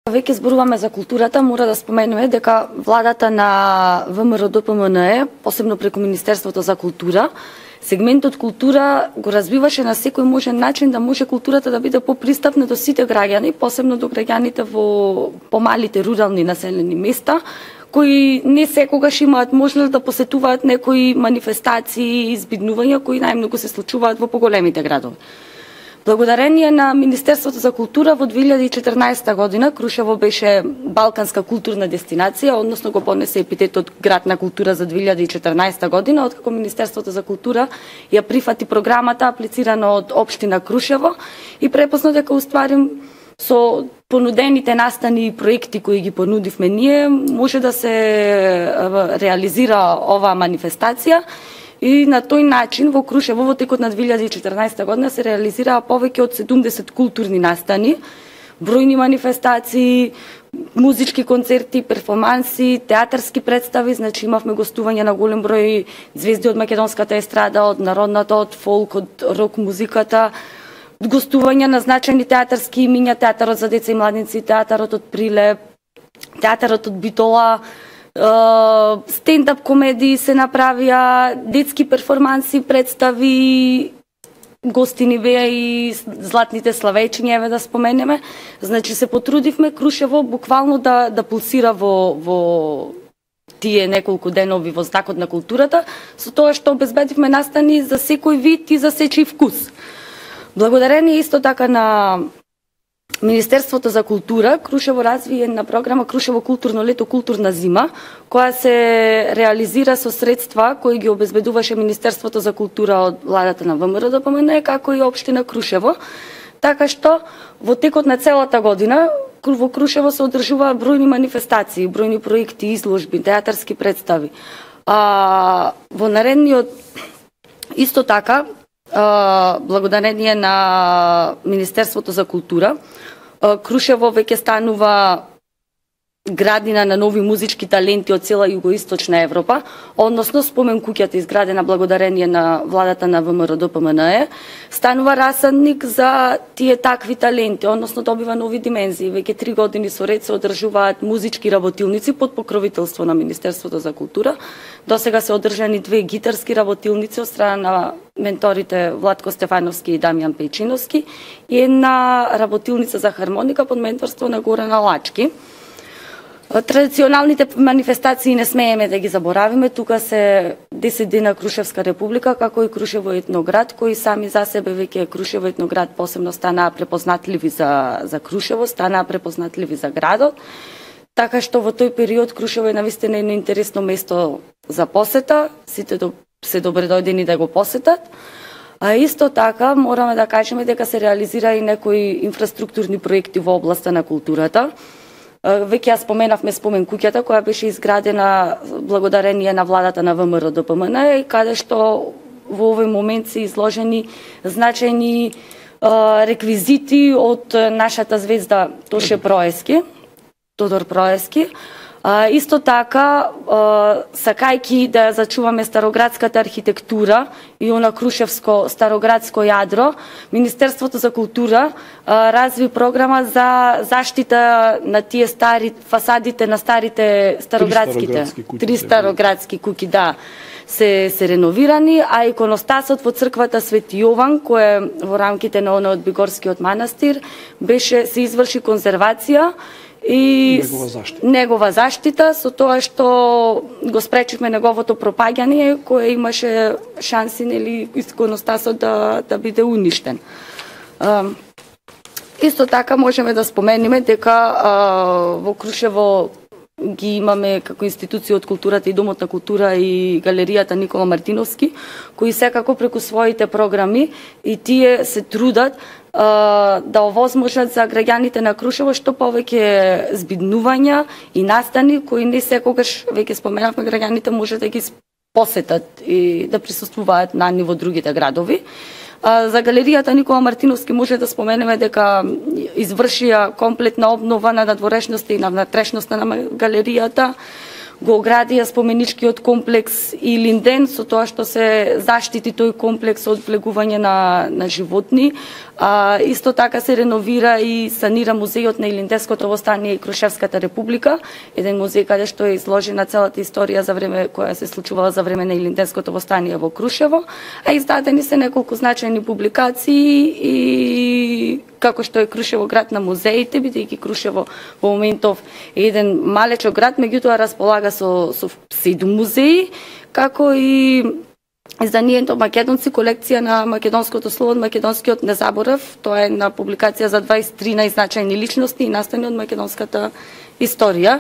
Веќе зборуваме за културата, мора да споменеме дека владата на ВМРО-ДПМНЕ, посебно преку Министерството за култура, сегментот култура го развиваше на секој можен начин да може културата да биде попристапна до сите граѓани, посебно до граѓаните во помалите рурални населени места, кои не секогаш имаат можност да посетуваат некои манифестации и избиднувања кои најмногу се случуваат во поголемите градови. Благодарение на Министерството за култура во 2014 година Крушево беше балканска културна дестинација, односно го понесе епитетот град на култура за 2014 година, откако Министерството за култура ја прифати програмата аплицирана од општина Крушево и препозна дека уствари со понудените настани и проекти кои ги понудивме ние може да се реализира оваа манифестација. И на тој начин во Крушево во текот на 2014 година се реализираа повеќе од 70 културни настани, бројни манифестации, музички концерти, перформанси, театарски представи, значи имавме гостување на голем број звезди од македонската естрада, од народната, од фолк, од рок музиката, гостување на значајни театарски имиња, театарот за деца и младинци, театарот од Прилеп, театарот од Битола, стендап комедии се направија, детски перформанси, представи, гостини беа и златните славејчиња, еве да споменеме. Значи се потрудивме Крушево буквално да пулсира во тие неколку денови во знакот на културата, со тоа што обезбедивме настани за секој вид и за сечи вкус. Благодарение исто така на Министерството за култура, Крушево разви една програма Крушево културно лето, културна зима, која се реализира со средства кои ги обезбедуваше Министерството за култура од владата на ВМРО-ДПМНЕ, како и општина Крушево. Така што во текот на целата година во Крушево се одржуваа бројни манифестации, бројни проекти, изложби, театарски представи. Во наредниот исто така благодарение на Министерството за култура, Крушево веќе станува градина на нови музички таленти од цела југоисточна Европа, односно спомен куќата изградена благодарение на владата на ВМРО-ДПМНЕ, станува расадник за тие такви таленти, односно добива нови димензии. Веќе 3 години со ред се одржуваат музички работилници под покровителство на Министерството за култура. Досега се одржани 2 гитарски работилници од страна на менторите Владко Стефановски и Дамјан Пејчиновски и една работилница за хармоника под менторство на Горана Лачки. Традиционалните манифестации не смееме да ги заборавиме. Тука се 10 дена Крушевска република, како и Крушево етноград, кои сами за себе веќе Крушево етноград посебно станаа препознатливи за Крушево, станаа препознатливи за градот. Така што во тој период Крушево е навистина едно интересно место за посета, сите се добре дојдени да го посетат. А исто така мораме да кажеме дека се реализира и некои инфраструктурни проекти во областа на културата. Веќе ја споменавме спомен куќата која беше изградена благодарение на владата на ВМРО-ДПМНЕ, каде што во овој момент се изложени значајни реквизити од нашата звезда Тодор Проески. Исто така, сакајки да зачуваме староградската архитектура и она крушевско староградско јадро, Министерството за култура разви програма за заштита на тие стари фасадите на старите староградските. 3 староградски куќи, да, се реновирани, а иконостасот во црквата Свети Јован, кој во рамките на оној од Бигорскиот манастир, се изврши конзервација и негова заштита, со тоа што го спречивме неговото пропаѓање, кое имаше шанси, нели, иконостасот да биде уништен. Исто така можеме да спомениме дека во Крушево ги имаме како институција од културата и Домот на култура и галеријата Никола Мартиновски, кои секако преку своите програми и тие се трудат да овозможат за граѓаните на Крушево што повеќе збиднувања и настани кои не секогаш, веќе споменавме, граѓаните може да ги посетат и да присуствуваат на ниво другите градови. За галеријата Никола Мартиновски може да споменеме дека извршија комплетна обнова на надворешноста и на внатрешноста на галеријата. го градија споменичкиот комплекс Илинден, со тоа што се заштити тој комплекс од влегување на животни. Исто така се реновира и санира музејот на Илинденското востание и Крушевската република, еден музеј каде што е изложена целата историја за време која се случувала за време на Илинденското востание во Крушево, а издадени се неколку значајни публикации и како што е Крушево град на музеите, бидејќи Крушево во моментов е еден малечок град, меѓутоа располага со 7 музеи, како и изданието Македонци, колекција на македонското слово од македонскиот незаборав. Тоа е на публикација за 23 најзначајни личности и настани од македонската историја.